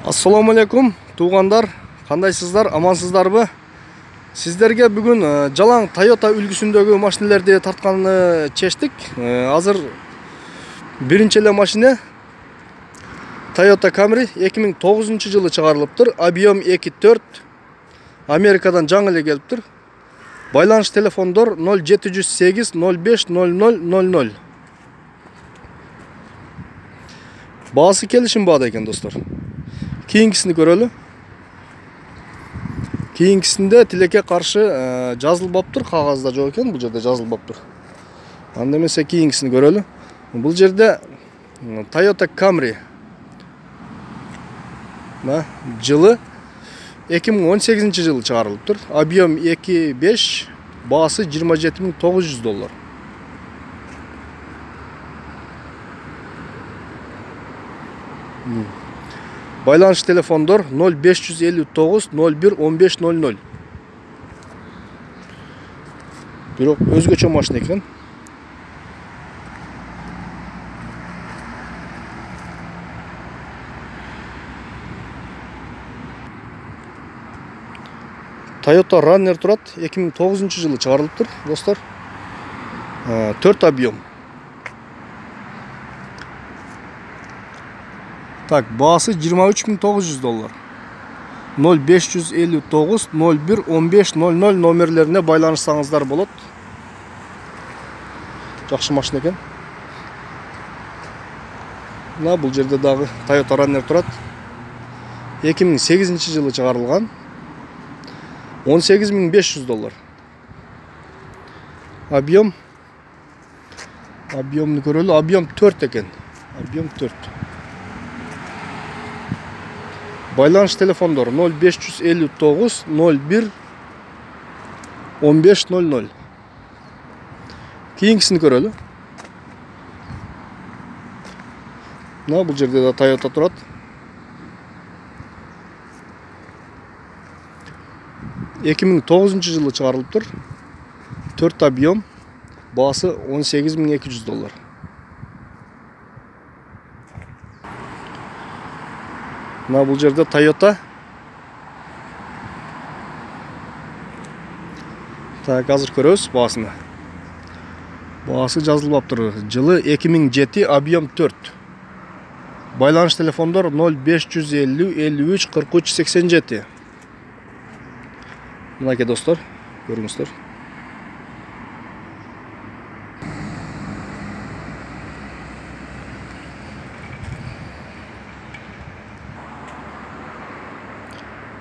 Assalamu alaikum туғандар, қандайсыздар, амансыздарбы? Сіздерге бүгін жалаң Toyota үлгісіндегі машинелерді тартқанды чештік. Азыр бірінші машина Toyota Camry 2009 жылы шығарылыптыр. Объем 2.4. Америкадан жаңы эле келиптир. Байланыш телефондор 0708 05 0000. Баасы келишим баада экен, достор. Кейингисini көрөлү. Кейингисинде тилекке каршы жазылбаптыр, кагазда жок экен, бул жерде жазылбаптыр. Анда эмесе кейингисини көрөлү. Бул жерде Toyota Camry жылы 2018 жылы чыгарылыптыр. Объем 2.5, баасы $27900. Байланыш телефондор 0559 01 15 00. Бирок өзгөчө машина экен. Toyota Runner турат, 2009 жылы чыгарылыптыр, достор. 4 объем. Так, баасы $23900. 0559 01 15 00 номерлерине байланышсаңыздар болот. Жакшы машина экен. Мына бул жерде дагы Toyota Runner турат. 2008 жылы чыгарылган. $18500. Объемны көрөлү. Объем 4 экен. Объем 4. Байланыш телефондор 0559 01 15 00. Кейингисini көрөлү. Мына бул жерде да Toyota турат. $2009 жылы чыгарылыптыр. 4 объем, баасы $18200. Мына бул жерде Toyota. Так, азыр көрөбүз баасыны. Баасы жазылбаптыр. Жылы 2007, объем 4. Байланыш телефондор 0550 53 43 87. Мынакей, достор, көрүңүздөр.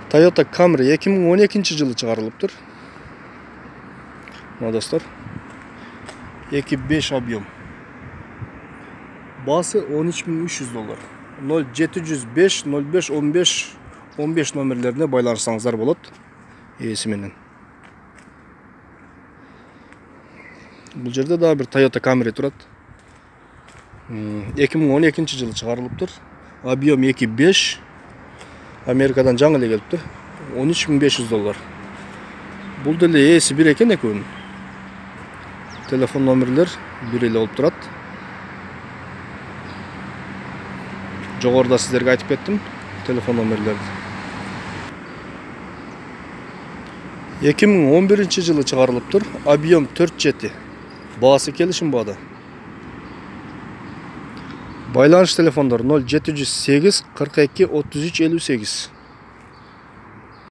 Toyota Camry 2012 жылы чыгарылыптыр. Мына, достор, 2.5 объем. Баасы $13300. 0705 05 15 15 номерлерине байланышсаңыздар болот. Ээси менен. Бул жерде да бир Toyota Camry турат. 2012 жылы чыгарылыптыр. Объем 2.5. Америкадан жаңы эле келиптир. $13500. Бул деле ээси бир экен экөөнүн. Телефон номерлер бир эле болуп турат. Жогоруда сиздерге айтып кеттим телефон номерлерди. 2011 жылы чыгарылыптыр. Объем 4.7. Баасы келишим баада. Байланыш телефондор 0708 42 33 58.